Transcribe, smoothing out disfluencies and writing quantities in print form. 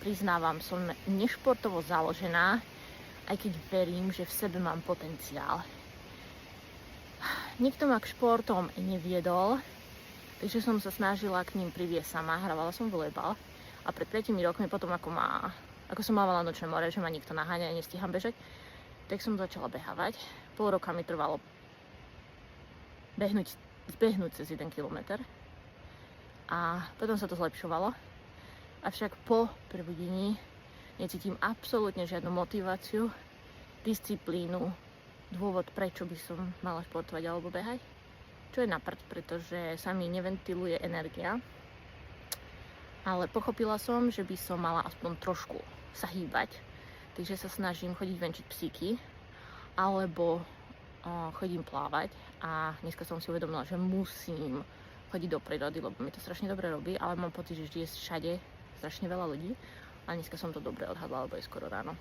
priznávam, som nešportovo založená, aj keď verím, že v sebe mám potenciál. Nikto ma k športom neviedol, takže som sa snažila k ním priviesť sama. Hrávala som volejbal a pred 5 rokmi potom, ako som mávala nočné more, že ma nikto naháňa a nestíham bežať, tak som začala behávať. Pol roka mi trvalo zbehnúť cez 1 kilometr a potom sa to zlepšovalo. Avšak po prebudení necítim absolútne žiadnu motiváciu, disciplínu, dôvod, prečo by som mala športovať alebo behať. Čo je na prd, pretože sa mi neventiluje energia. Ale pochopila som, že by som mala aspoň trošku sa hýbať. Takže sa snažím chodiť venčiť psíky alebo chodím plávať a dneska som si uvedomila, že musím chodiť do prírody, lebo mi to strašne dobre robí, ale mám pocit, že vždy je všade strašne veľa ľudí a dneska som to dobre odhadla, lebo je skoro ráno.